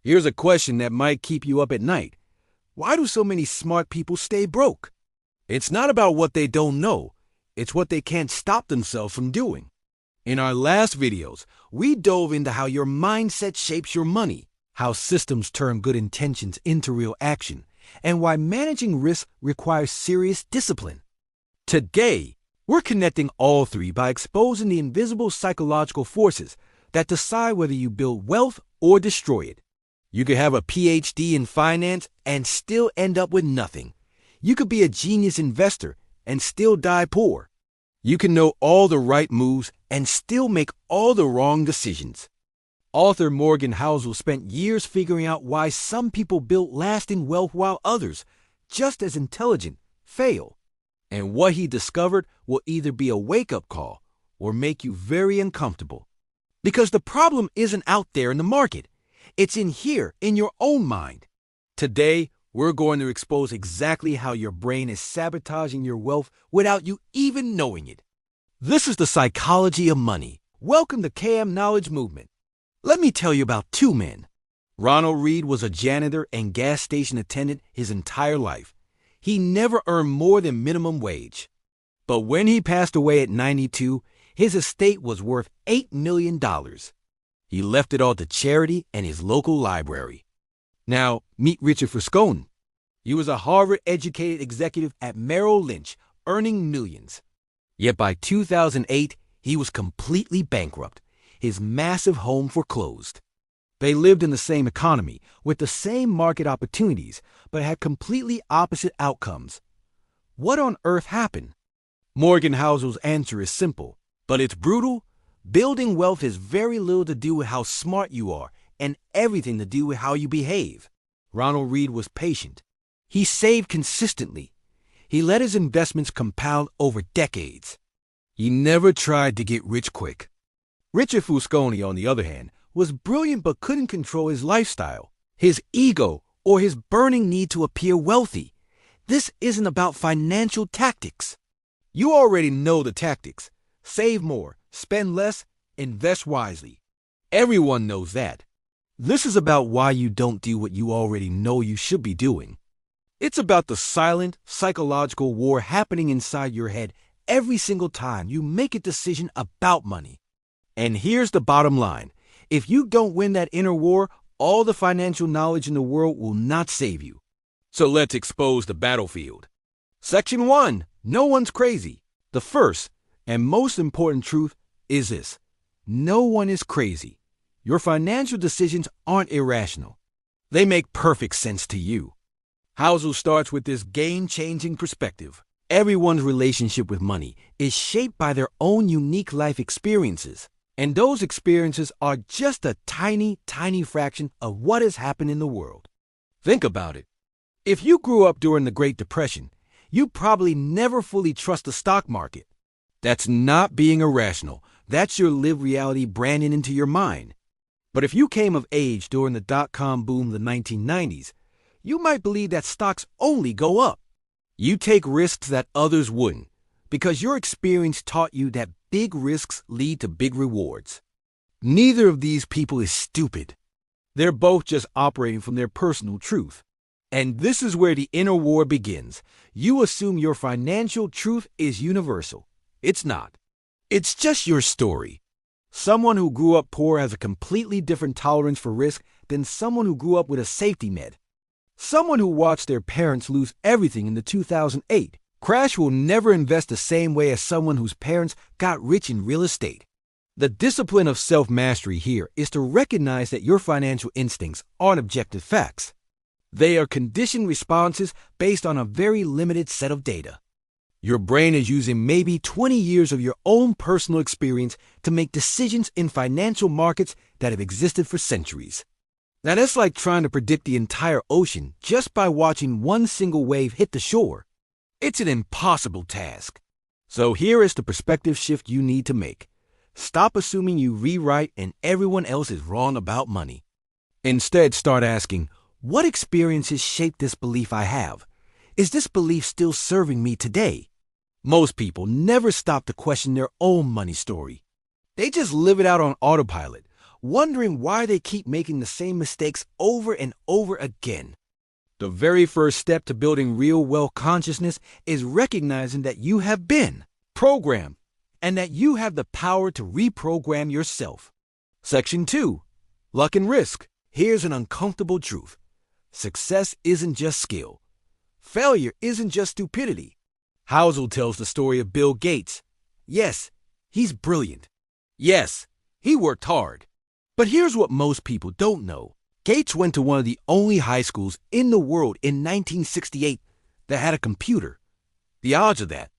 Here's a question that might keep you up at night. Why do so many smart people stay broke? It's not about what they don't know. It's what they can't stop themselves from doing. In our last videos, we dove into how your mindset shapes your money, how systems turn good intentions into real action, and why managing risk requires serious discipline. Today, we're connecting all three by exposing the invisible psychological forces that decide whether you build wealth or destroy it. You could have a PhD in finance and still end up with nothing. You could be a genius investor and still die poor. You can know all the right moves and still make all the wrong decisions. Author Morgan Housel spent years figuring out why some people built lasting wealth while others, just as intelligent, fail. And what he discovered will either be a wake-up call or make you very uncomfortable. Because the problem isn't out there in the market. It's in here, in your own mind. Today, we're going to expose exactly how your brain is sabotaging your wealth without you even knowing it. This is the psychology of money. Welcome to KM Knowledge Movement. Let me tell you about two men. Ronald Reed was a janitor and gas station attendant his entire life. He never earned more than minimum wage. But when he passed away at 92, his estate was worth $8 million. He left it all to charity and his local library. Now, meet Richard Fuscone. He was a Harvard-educated executive at Merrill Lynch, earning millions. Yet by 2008, he was completely bankrupt. His massive home foreclosed. They lived in the same economy, with the same market opportunities, but had completely opposite outcomes. What on earth happened? Morgan Housel's answer is simple, but it's brutal. Building wealth has very little to do with how smart you are and everything to do with how you behave. Ronald Reed was patient. He saved consistently. He let his investments compound over decades. He never tried to get rich quick. Richard Fuscone, on the other hand, was brilliant but couldn't control his lifestyle, his ego, or his burning need to appear wealthy. This isn't about financial tactics. You already know the tactics. Save more, spend less, invest wisely. Everyone knows that. This is about why you don't do what you already know you should be doing. It's about the silent, psychological war happening inside your head every single time you make a decision about money. And here's the bottom line. If you don't win that inner war, all the financial knowledge in the world will not save you. So let's expose the battlefield. Section 1. No one's crazy. The first and most important truth is this. No one is crazy. Your financial decisions aren't irrational. They make perfect sense to you. Housel starts with this game-changing perspective. Everyone's relationship with money is shaped by their own unique life experiences. And those experiences are just a tiny, tiny fraction of what has happened in the world. Think about it. If you grew up during the Great Depression, you probably never fully trust the stock market. That's not being irrational. That's your lived reality branded into your mind. But if you came of age during the dot-com boom of the 1990s, you might believe that stocks only go up. You take risks that others wouldn't, because your experience taught you that big risks lead to big rewards. Neither of these people is stupid. They're both just operating from their personal truth. And this is where the inner war begins. You assume your financial truth is universal. It's not. It's just your story. Someone who grew up poor has a completely different tolerance for risk than someone who grew up with a safety net. Someone who watched their parents lose everything in the 2008 crash will never invest the same way as someone whose parents got rich in real estate. The discipline of self-mastery here is to recognize that your financial instincts aren't objective facts. They are conditioned responses based on a very limited set of data. Your brain is using maybe 20 years of your own personal experience to make decisions in financial markets that have existed for centuries. Now that's like trying to predict the entire ocean just by watching one single wave hit the shore. It's an impossible task. So here is the perspective shift you need to make. Stop assuming you rewrite and everyone else is wrong about money. Instead, start asking, what experiences shape this belief I have? Is this belief still serving me today? Most people never stop to question their own money story. They just live it out on autopilot, wondering why they keep making the same mistakes over and over again. The very first step to building real wealth consciousness is recognizing that you have been programmed and that you have the power to reprogram yourself. Section 2. Luck and risk. Here's an uncomfortable truth. Success isn't just skill. Failure isn't just stupidity. Housel tells the story of Bill Gates. Yes, he's brilliant. Yes, he worked hard. But here's what most people don't know. Gates went to one of the only high schools in the world in 1968 that had a computer. The odds of that?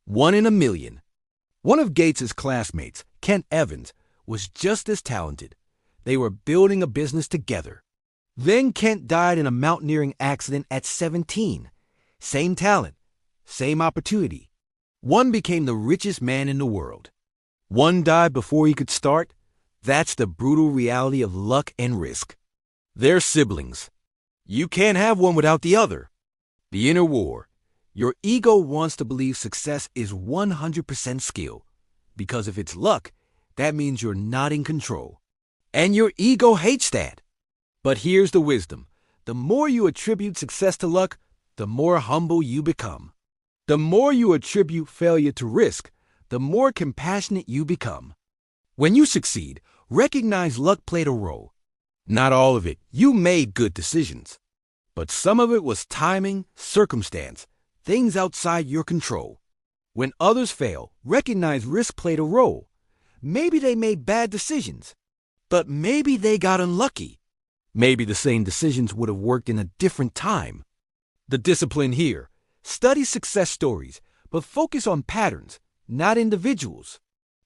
1 in a million. One of Gates' classmates, Kent Evans, was just as talented. They were building a business together. Then Kent died in a mountaineering accident at 17. Same talent, same opportunity. One became the richest man in the world. One died before he could start. That's the brutal reality of luck and risk. They're siblings. You can't have one without the other. The inner war. Your ego wants to believe success is 100% skill, because if it's luck, that means you're not in control. And your ego hates that. But here's the wisdom. The more you attribute success to luck, the more humble you become. The more you attribute failure to risk, the more compassionate you become. When you succeed, recognize luck played a role. Not all of it. You made good decisions. But some of it was timing, circumstance, things outside your control. When others fail, recognize risk played a role. Maybe they made bad decisions, but maybe they got unlucky. Maybe the same decisions would have worked in a different time. The discipline here. Study success stories, but focus on patterns, not individuals.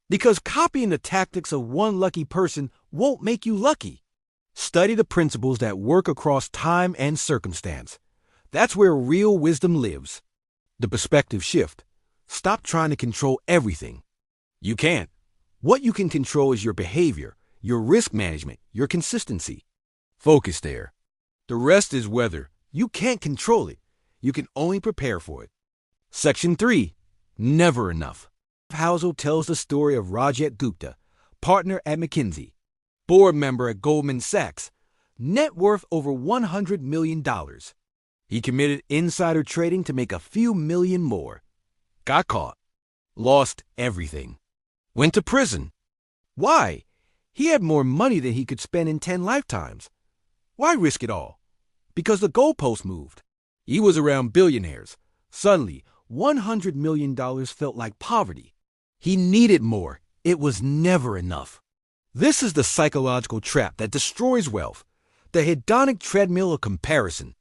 Because copying the tactics of one lucky person won't make you lucky. Study the principles that work across time and circumstance. That's where real wisdom lives. The perspective shift. Stop trying to control everything. You can't. What you can control is your behavior, your risk management, your consistency. Focus there. The rest is weather. You can't control it. You can only prepare for it. Section 3. Never enough. Housel tells the story of Rajat Gupta, partner at McKinsey, board member at Goldman Sachs, net worth over $100 million. He committed insider trading to make a few million more. Got caught. Lost everything. Went to prison. Why? He had more money than he could spend in 10 lifetimes. Why risk it all? Because the goalpost moved. He was around billionaires. Suddenly, $100 million felt like poverty. He needed more. It was never enough. This is the psychological trap that destroys wealth, the hedonic treadmill of comparison.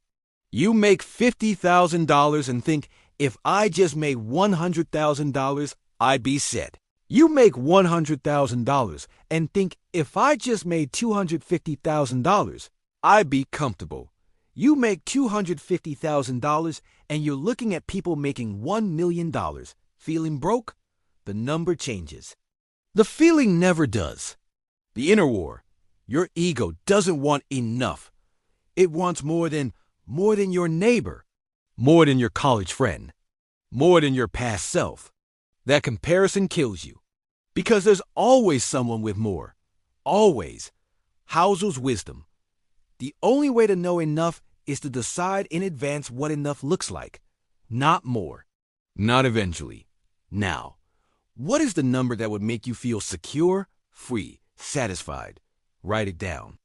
You make $50,000 and think, if I just made $100,000, I'd be set. You make $100,000 and think, if I just made $250,000, I'd be comfortable. You make $250,000 and you're looking at people making $1 million. Feeling broke? The number changes. The feeling never does. The inner war. Your ego doesn't want enough. It wants more than your neighbor, more than your college friend, more than your past self. That comparison kills you. Because there's always someone with more. Always. Housel's wisdom. The only way to know enough is to decide in advance what enough looks like. Not more. Not eventually. Now. What is the number that would make you feel secure, free, satisfied? Write it down.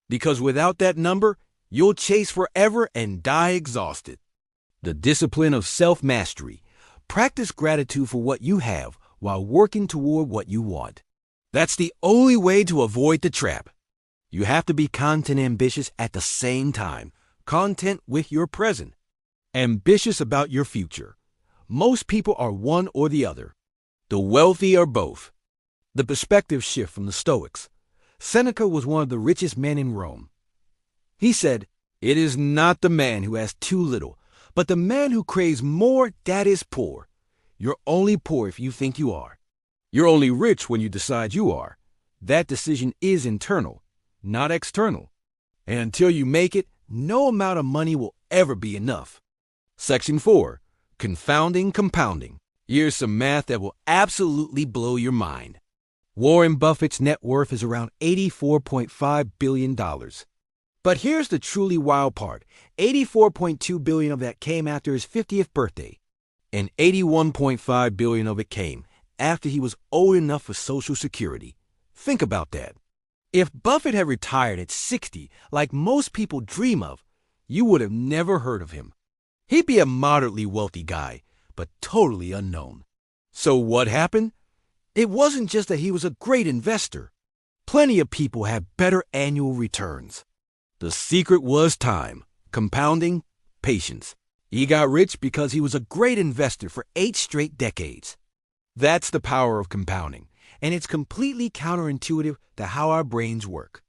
Because without that number, you'll chase forever and die exhausted. The discipline of self-mastery. Practice gratitude for what you have while working toward what you want. That's the only way to avoid the trap. You have to be content ambitious at the same time. Content with your present. Ambitious about your future. Most people are one or the other. The wealthy are both. The perspective shift from the Stoics. Seneca was one of the richest men in Rome. He said, "It is not the man who has too little, but the man who craves more that is poor. You're only poor if you think you are. You're only rich when you decide you are. That decision is internal, not external. And until you make it, no amount of money will ever be enough." Section 4. Confounding compounding. Here's some math that will absolutely blow your mind. Warren Buffett's net worth is around $84.5 billion. But here's the truly wild part. $84.2 billion of that came after his 50th birthday, and $81.5 billion of it came after he was old enough for Social Security. Think about that. If Buffett had retired at 60, like most people dream of, you would have never heard of him. He'd be a moderately wealthy guy, but totally unknown. So what happened? It wasn't just that he was a great investor. Plenty of people had better annual returns. The secret was time, compounding, patience. He got rich because he was a great investor for 8 straight decades. That's the power of compounding, and it's completely counterintuitive to how our brains work.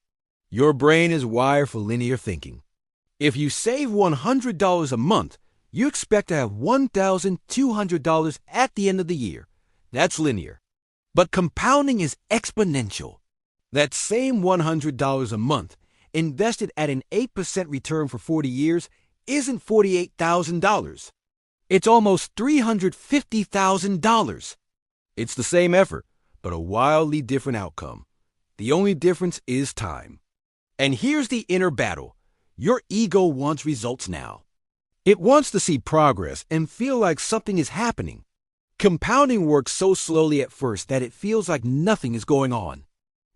Your brain is wired for linear thinking. If you save $100 a month, you expect to have $1,200 at the end of the year. That's linear. But compounding is exponential. That same $100 a month, invested at an 8% return for 40 years, isn't $48,000. It's almost $350,000. It's the same effort, but a wildly different outcome. The only difference is time. And here's the inner battle. Your ego wants results now. It wants to see progress and feel like something is happening. Compounding works so slowly at first that it feels like nothing is going on.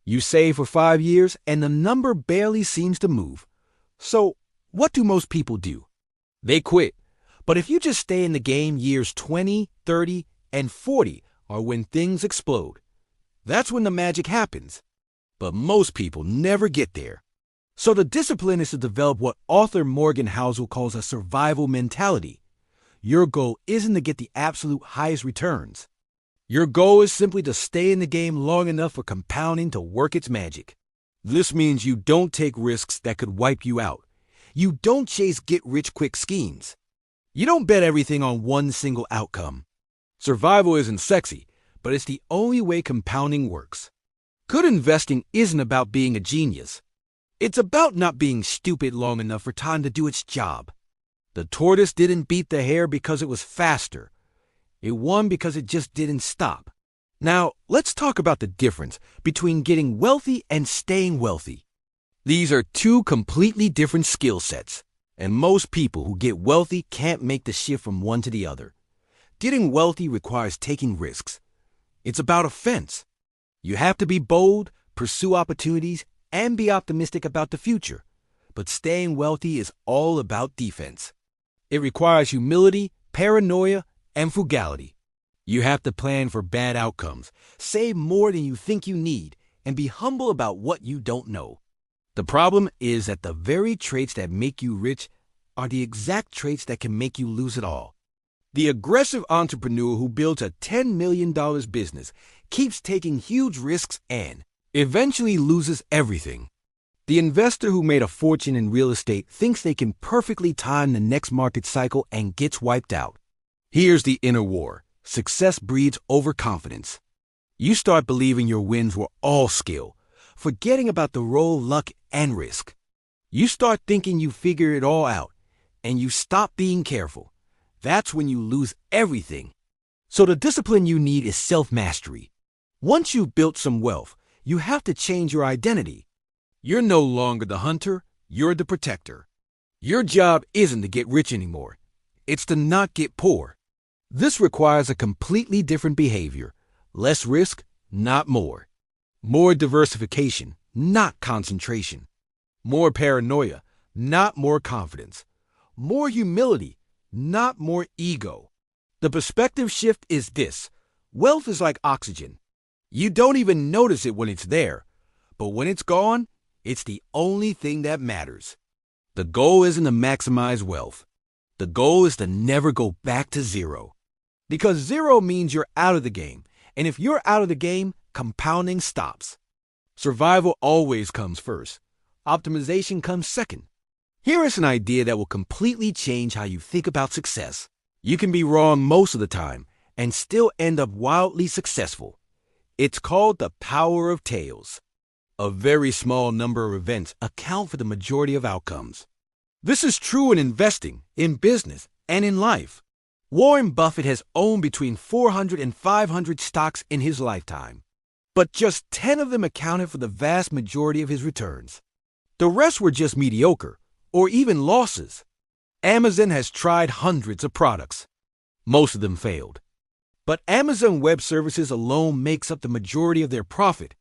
You save for 5 years and the number barely seems to move. So, what do most people do? They quit. But if you just stay in the game, years 20, 30, and 40 are when things explode. That's when the magic happens. But most people never get there. So the discipline is to develop what author Morgan Housel calls a survival mentality. Your goal isn't to get the absolute highest returns. Your goal is simply to stay in the game long enough for compounding to work its magic. This means you don't take risks that could wipe you out. You don't chase get-rich-quick schemes. You don't bet everything on one single outcome. Survival isn't sexy, but it's the only way compounding works. Good investing isn't about being a genius. It's about not being stupid long enough for time to do its job. The tortoise didn't beat the hare because it was faster. It won because it just didn't stop. Now, let's talk about the difference between getting wealthy and staying wealthy. These are two completely different skill sets, and most people who get wealthy can't make the shift from one to the other. Getting wealthy requires taking risks. It's about offense. You have to be bold, pursue opportunities, and be optimistic about the future. But staying wealthy is all about defense. It requires humility, paranoia, and frugality. You have to plan for bad outcomes, save more than you think you need, and be humble about what you don't know. The problem is that the very traits that make you rich are the exact traits that can make you lose it all. The aggressive entrepreneur who builds a $10 million business keeps taking huge risks and eventually loses everything. The investor who made a fortune in real estate thinks they can perfectly time the next market cycle and gets wiped out. Here's the inner war. Success breeds overconfidence. You start believing your wins were all skill, forgetting about the role, luck, and risk. You start thinking you figure it all out, and you stop being careful. That's when you lose everything. So the discipline you need is self-mastery. Once you've built some wealth, you have to change your identity. You're no longer the hunter, you're the protector. Your job isn't to get rich anymore. It's to not get poor. This requires a completely different behavior. Less risk, not more. More diversification, not concentration. More paranoia, not more confidence. More humility, not more ego. The perspective shift is this. Wealth is like oxygen. You don't even notice it when it's there. But when it's gone, it's the only thing that matters. The goal isn't to maximize wealth. The goal is to never go back to zero. Because zero means you're out of the game. And if you're out of the game, compounding stops. Survival always comes first. Optimization comes second. Here is an idea that will completely change how you think about success. You can be wrong most of the time and still end up wildly successful. It's called the power of tails. A very small number of events account for the majority of outcomes. This is true in investing, in business, and in life. Warren Buffett has owned between 400 and 500 stocks in his lifetime. but just 10 of them accounted for the vast majority of his returns. The rest were just mediocre, or even losses. Amazon has tried hundreds of products. Most of them failed. But Amazon Web Services alone makes up the majority of their profit.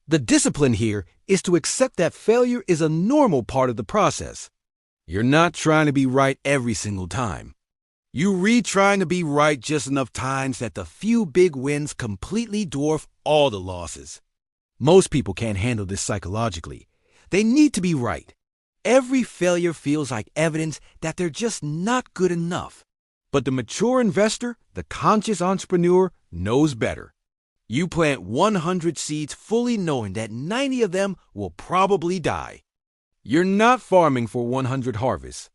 The discipline here is to accept that failure is a normal part of the process. You're not trying to be right every single time. You're trying to be right just enough times that the few big wins completely dwarf all the losses. Most people can't handle this psychologically. They need to be right. Every failure feels like evidence that they're just not good enough. But the mature investor, the conscious entrepreneur, knows better. You plant 100 seeds fully knowing that 90 of them will probably die. You're not farming for 100 harvests.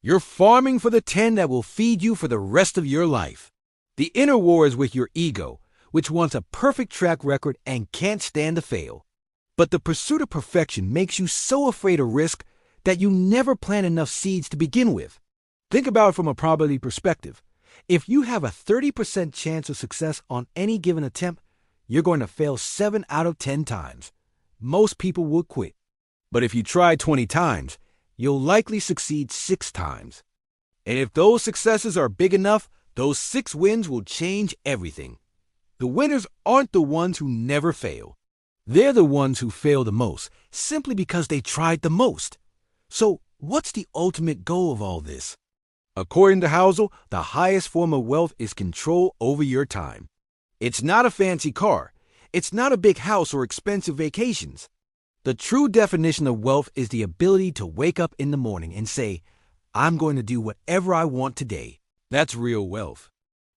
You're farming for the 10 that will feed you for the rest of your life. The inner war is with your ego, which wants a perfect track record and can't stand to fail. But the pursuit of perfection makes you so afraid of risk that you never plant enough seeds to begin with. Think about it from a probability perspective. If you have a 30% chance of success on any given attempt, you're going to fail 7 out of 10 times. Most people will quit. But if you try 20 times, you'll likely succeed 6 times. And if those successes are big enough, those 6 wins will change everything. The winners aren't the ones who never fail. They're the ones who fail the most, simply because they tried the most. So, what's the ultimate goal of all this? According to Housel, the highest form of wealth is control over your time. It's not a fancy car. It's not a big house or expensive vacations. The true definition of wealth is the ability to wake up in the morning and say, I'm going to do whatever I want today. That's real wealth.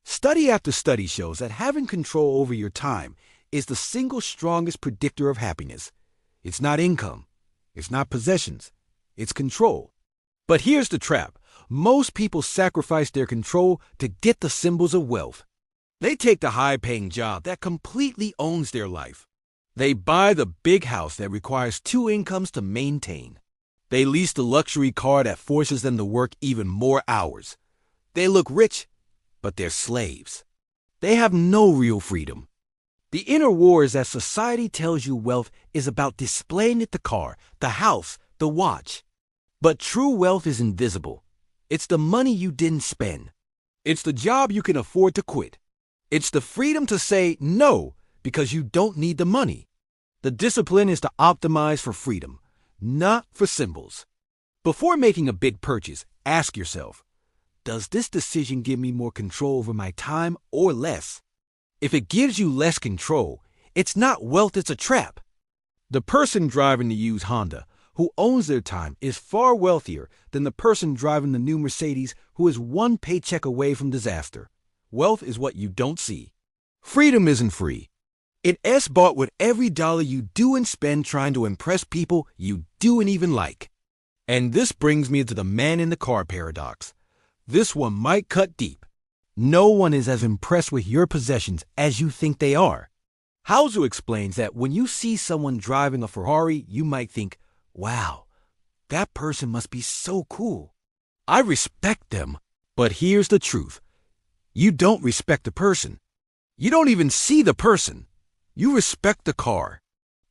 Study after study shows that having control over your time is the single strongest predictor of happiness. It's not income. It's not possessions. It's control. But here's the trap. Most people sacrifice their control to get the symbols of wealth. They take the high-paying job that completely owns their life. They buy the big house that requires 2 incomes to maintain. They lease the luxury car that forces them to work even more hours. They look rich, but they're slaves. They have no real freedom. The inner war is that society tells you wealth is about displaying it, the car, the house, the watch. But true wealth is invisible. It's the money you didn't spend. It's the job you can afford to quit. It's the freedom to say no because you don't need the money. The discipline is to optimize for freedom, not for symbols. Before making a big purchase, ask yourself, does this decision give me more control over my time or less? If it gives you less control, it's not wealth, it's a trap. The person driving the used Honda who owns their time is far wealthier than the person driving the new Mercedes who is one paycheck away from disaster. Wealth is what you don't see. Freedom isn't free. It's bought with every dollar you do and spend trying to impress people you do and even like. And this brings me to the man in the car paradox. This one might cut deep. No one is as impressed with your possessions as you think they are. Housel explains that when you see someone driving a Ferrari, you might think, wow, that person must be so cool. I respect them. But here's the truth. You don't respect the person. You don't even see the person. You respect the car.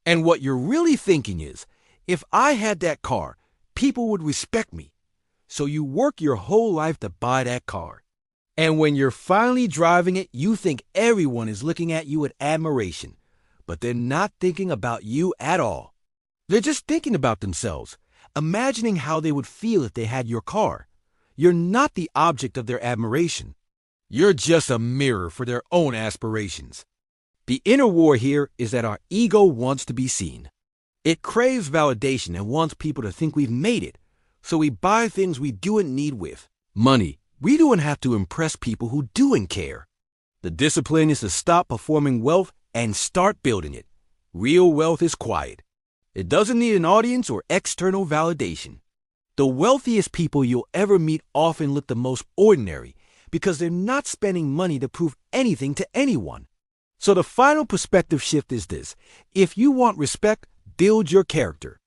And what you're really thinking is, if I had that car, people would respect me. So you work your whole life to buy that car. And when you're finally driving it, you think everyone is looking at you with admiration. But they're not thinking about you at all. They're just thinking about themselves, imagining how they would feel if they had your car. You're not the object of their admiration. You're just a mirror for their own aspirations. The inner war here is that our ego wants to be seen. It craves validation and wants people to think we've made it, so we buy things we don't need with money. We don't have to impress people who do and care. The discipline is to stop performing wealth and start building it. Real wealth is quiet. It doesn't need an audience or external validation. The wealthiest people you'll ever meet often look the most ordinary because they're not spending money to prove anything to anyone. So the final perspective shift is this. If you want respect, build your character.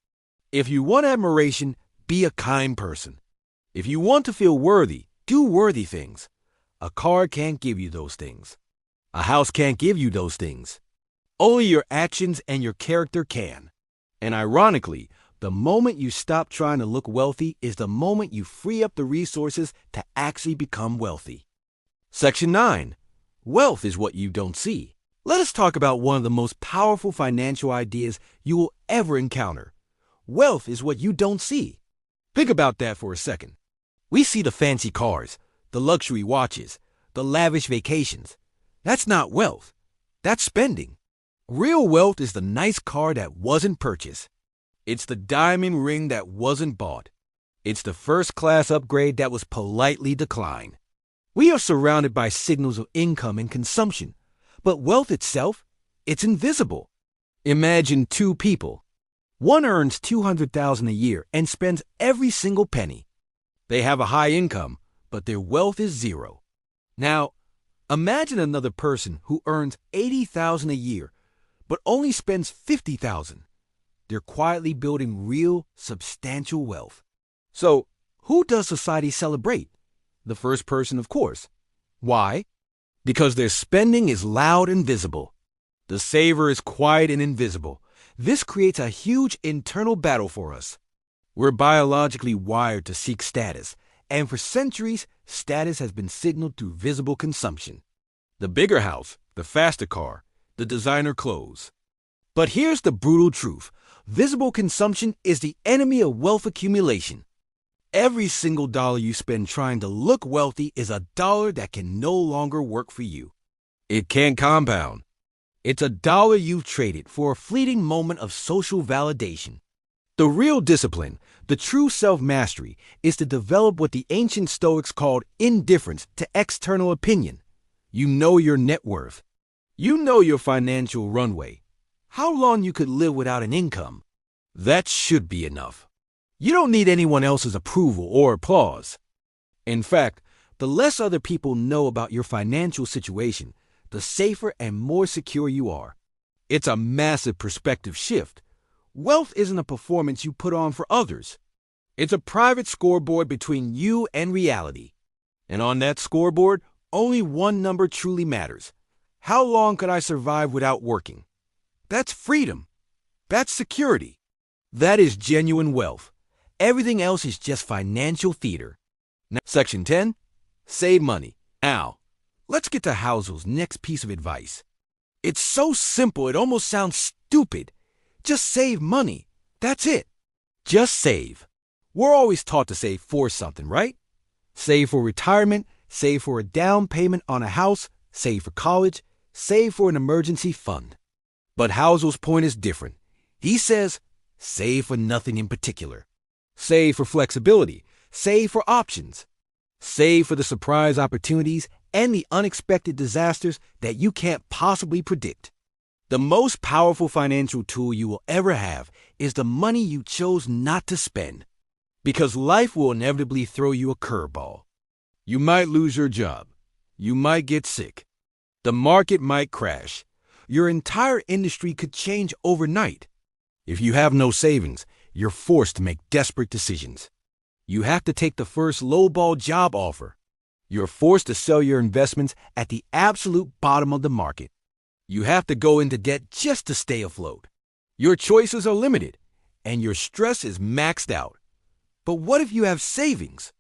If you want admiration, be a kind person. If you want to feel worthy, do worthy things. A car can't give you those things. A house can't give you those things. Only your actions and your character can. And ironically, the moment you stop trying to look wealthy is the moment you free up the resources to actually become wealthy. Section 9. Wealth is what you don't see. Let us talk about one of the most powerful financial ideas you will ever encounter. Wealth is what you don't see. Think about that for a second. We see the fancy cars, the luxury watches, the lavish vacations. That's not wealth. That's spending. Real wealth is the nice car that wasn't purchased. It's the diamond ring that wasn't bought. It's the first-class upgrade that was politely declined. We are surrounded by signals of income and consumption, but wealth itself, it's invisible. Imagine two people. One earns $200,000 a year and spends every single penny. They have a high income, but their wealth is zero. Now, imagine another person who earns $80,000 a year, but only spends $50,000. They're quietly building real, substantial wealth. So, who does society celebrate? The first person, of course. Why? Because their spending is loud and visible. The saver is quiet and invisible. This creates a huge internal battle for us. We're biologically wired to seek status, and for centuries, status has been signaled through visible consumption. The bigger house, the faster car, the designer clothes. But here's the brutal truth. Visible consumption is the enemy of wealth accumulation. Every single dollar you spend trying to look wealthy is a dollar that can no longer work for you. It can't compound. It's a dollar you've traded for a fleeting moment of social validation. The real discipline, the true self-mastery, is to develop what the ancient Stoics called indifference to external opinion. You know your net worth. You know your financial runway. How long you could live without an income. That should be enough. You don't need anyone else's approval or applause. In fact, the less other people know about your financial situation, the safer and more secure you are. It's a massive perspective shift. Wealth isn't a performance you put on for others. It's a private scoreboard between you and reality. And on that scoreboard, only one number truly matters. How long could I survive without working? That's freedom. That's security. That is genuine wealth. Everything else is just financial theater. Now, Section 10. Save money. Now, let's get to Housel's next piece of advice. It's so simple it almost sounds stupid. Just save money. That's it. Just save. We're always taught to save for something, right? Save for retirement, save for a down payment on a house, save for college, save for an emergency fund. But Housel's point is different. He says, save for nothing in particular. Save for flexibility. Save for options. Save for the surprise opportunities and the unexpected disasters that you can't possibly predict. The most powerful financial tool you will ever have is the money you chose not to spend. Because life will inevitably throw you a curveball. You might lose your job. You might get sick. The market might crash. Your entire industry could change overnight. If you have no savings, you're forced to make desperate decisions. You have to take the first lowball job offer. You're forced to sell your investments at the absolute bottom of the market. You have to go into debt just to stay afloat. Your choices are limited, and your stress is maxed out. But what if you have savings?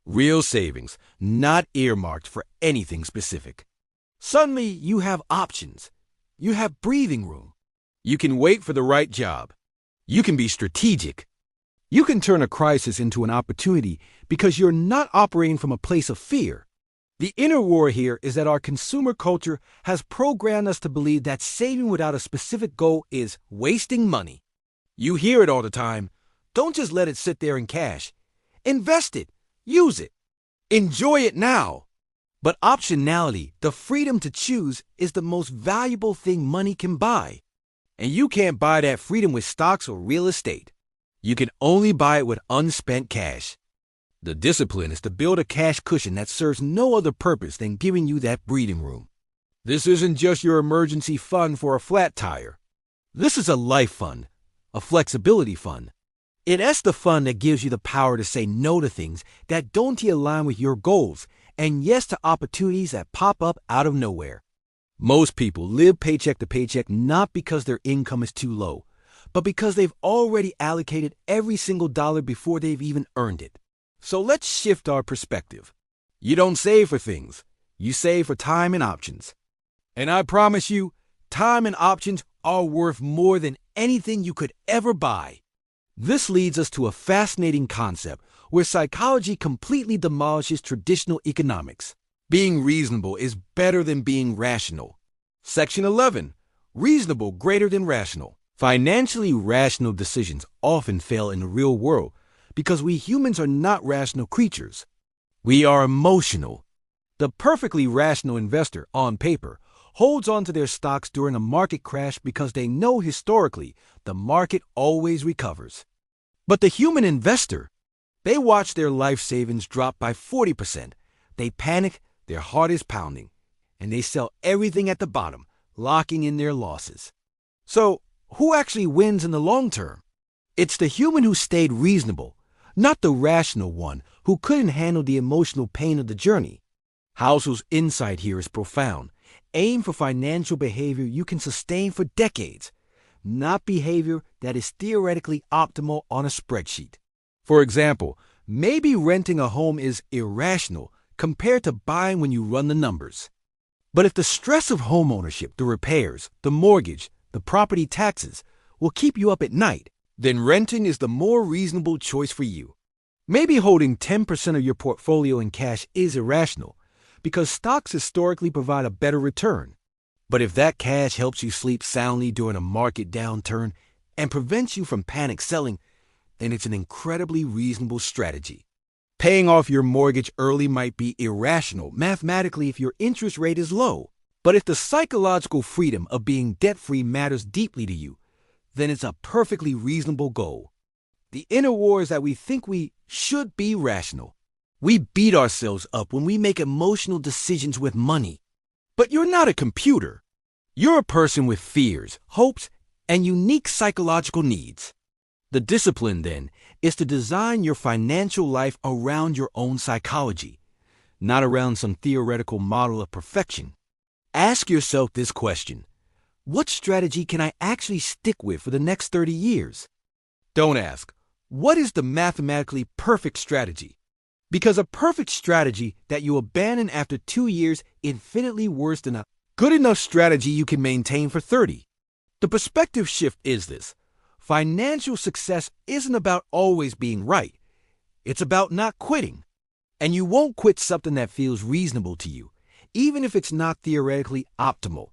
Real savings, not earmarked for anything specific. Suddenly, you have options. You have breathing room. You can wait for the right job. You can be strategic. You can turn a crisis into an opportunity because you're not operating from a place of fear. The inner war here is that our consumer culture has programmed us to believe that saving without a specific goal is wasting money. You hear it all the time. Don't just let it sit there in cash. Invest it. Use it. Enjoy it now. But optionality, the freedom to choose, is the most valuable thing money can buy. And you can't buy that freedom with stocks or real estate. You can only buy it with unspent cash. The discipline is to build a cash cushion that serves no other purpose than giving you that breathing room. This isn't just your emergency fund for a flat tire. This is a life fund, a flexibility fund. It's the fund that gives you the power to say no to things that don't align with your goals and yes to opportunities that pop up out of nowhere. Most people live paycheck to paycheck not because their income is too low, but because they've already allocated every single dollar before they've even earned it. So let's shift our perspective. You don't save for things. You save for time and options. And I promise you, time and options are worth more than anything you could ever buy. This leads us to a fascinating concept where psychology completely demolishes traditional economics. Being reasonable is better than being rational. Section 11. Reasonable greater than rational. Financially rational decisions often fail in the real world because we humans are not rational creatures. We are emotional. The perfectly rational investor, on paper, holds on to their stocks during a market crash because they know historically the market always recovers. But the human investor, they watch their life savings drop by 40%. They panic, their heart is pounding, and they sell everything at the bottom, locking in their losses. So, who actually wins in the long term? It's the human who stayed reasonable, not the rational one who couldn't handle the emotional pain of the journey. Housel's insight here is profound. Aim for financial behavior you can sustain for decades, not behavior that is theoretically optimal on a spreadsheet. For example, maybe renting a home is irrational compared to buying when you run the numbers. But if the stress of homeownership, the repairs, the mortgage, the property taxes will keep you up at night, then renting is the more reasonable choice for you. Maybe holding 10% of your portfolio in cash is irrational because stocks historically provide a better return. But if that cash helps you sleep soundly during a market downturn and prevents you from panic selling, then it's an incredibly reasonable strategy. Paying off your mortgage early might be irrational mathematically if your interest rate is low. But if the psychological freedom of being debt-free matters deeply to you, then it's a perfectly reasonable goal. The inner war is that we think we should be rational. We beat ourselves up when we make emotional decisions with money. But you're not a computer. You're a person with fears, hopes, and unique psychological needs. The discipline, then, is to design your financial life around your own psychology, not around some theoretical model of perfection. Ask yourself this question: what strategy can I actually stick with for the next 30 years? Don't ask, what is the mathematically perfect strategy? Because a perfect strategy that you abandon after 2 years is infinitely worse than a good enough strategy you can maintain for 30. The perspective shift is this: financial success isn't about always being right. It's about not quitting. And you won't quit something that feels reasonable to you, even if it's not theoretically optimal.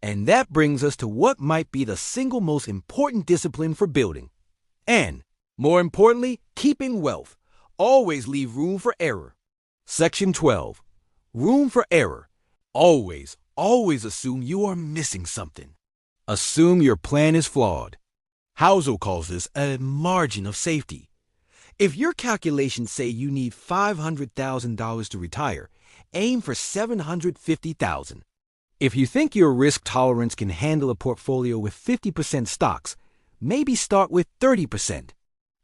And that brings us to what might be the single most important discipline for building. And, more importantly, keeping wealth. Always leave room for error. Section 12. Room for error. Always assume you are missing something. Assume your plan is flawed. Housel calls this a margin of safety. If your calculations say you need $500,000 to retire, aim for $750,000. If you think your risk tolerance can handle a portfolio with 50% stocks, maybe start with 30%.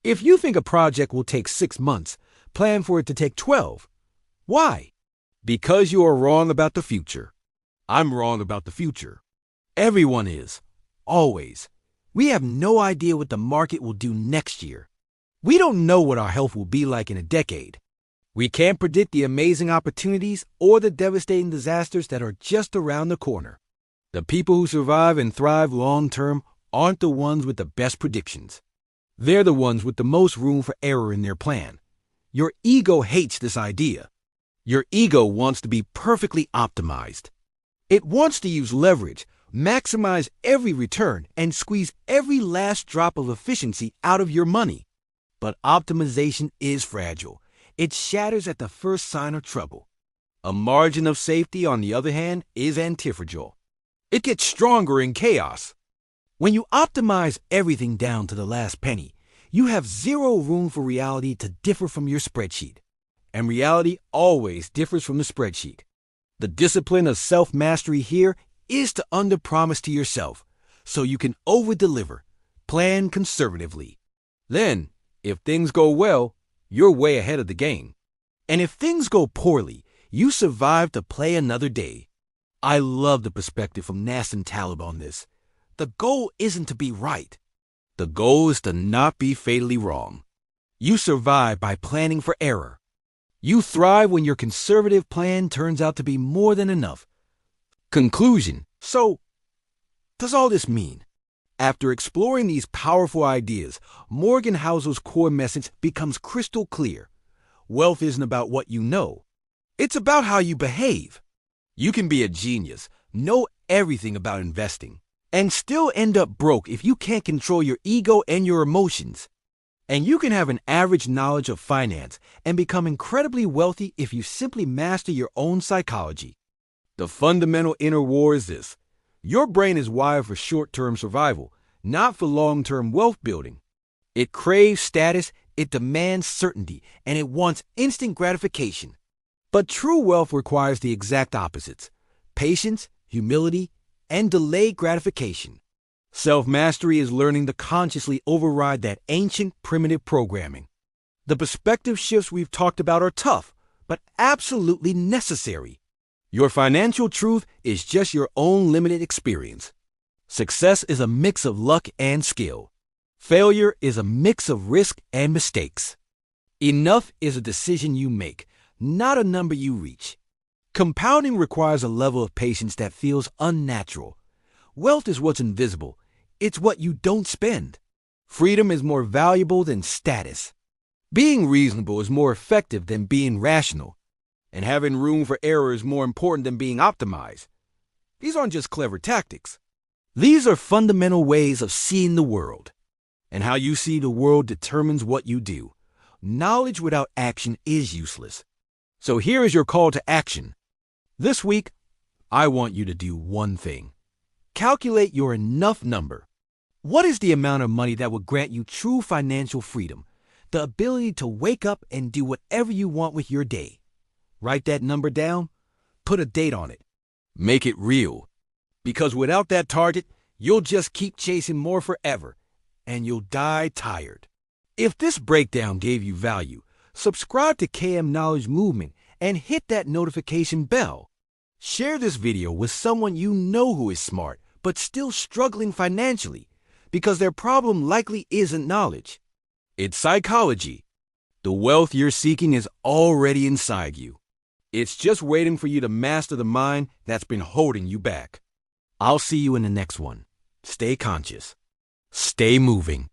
If you think a project will take 6 months, plan for it to take 12. Why? Because you are wrong about the future. I'm wrong about the future. Everyone is. Always. We have no idea what the market will do next year. We don't know what our health will be like in a decade. We can't predict the amazing opportunities or the devastating disasters that are just around the corner. The people who survive and thrive long-term aren't the ones with the best predictions. They're the ones with the most room for error in their plan. Your ego hates this idea. Your ego wants to be perfectly optimized. It wants to use leverage, maximize every return, and squeeze every last drop of efficiency out of your money. But optimization is fragile. It shatters at the first sign of trouble. A margin of safety, on the other hand, is antifragile. It gets stronger in chaos. When you optimize everything down to the last penny, you have zero room for reality to differ from your spreadsheet. And reality always differs from the spreadsheet. The discipline of self-mastery here is to underpromise to yourself so you can overdeliver. Plan conservatively. Then, if things go well, you're way ahead of the game. And if things go poorly, you survive to play another day. I love the perspective from Nassim Taleb on this. The goal isn't to be right. The goal is to not be fatally wrong. You survive by planning for error. You thrive when your conservative plan turns out to be more than enough. Conclusion. So, does all this mean? After exploring these powerful ideas, Morgan Housel's core message becomes crystal clear. Wealth isn't about what you know. It's about how you behave. You can be a genius, know everything about investing, and still end up broke if you can't control your ego and your emotions. And you can have an average knowledge of finance and become incredibly wealthy if you simply master your own psychology. The fundamental inner war is this. Your brain is wired for short-term survival, not for long-term wealth building. It craves status, it demands certainty, and it wants instant gratification. But true wealth requires the exact opposites: patience, humility, and delayed gratification. Self-mastery is learning to consciously override that ancient, primitive programming. The perspective shifts we've talked about are tough, but absolutely necessary. Your financial truth is just your own limited experience. Success is a mix of luck and skill. Failure is a mix of risk and mistakes. Enough is a decision you make, not a number you reach. Compounding requires a level of patience that feels unnatural. Wealth is what's invisible. It's what you don't spend. Freedom is more valuable than status. Being reasonable is more effective than being rational. And having room for error is more important than being optimized. These aren't just clever tactics. These are fundamental ways of seeing the world. And how you see the world determines what you do. Knowledge without action is useless. So here is your call to action. This week, I want you to do one thing. Calculate your enough number. What is the amount of money that will grant you true financial freedom? The ability to wake up and do whatever you want with your day. Write that number down. Put a date on it. Make it real. Because without that target, you'll just keep chasing more forever. And you'll die tired. If this breakdown gave you value, subscribe to KM Knowledge Movement and hit that notification bell. Share this video with someone you know who is smart but still struggling financially because their problem likely isn't knowledge. It's psychology. The wealth you're seeking is already inside you. It's just waiting for you to master the mind that's been holding you back. I'll see you in the next one. Stay conscious. Stay moving.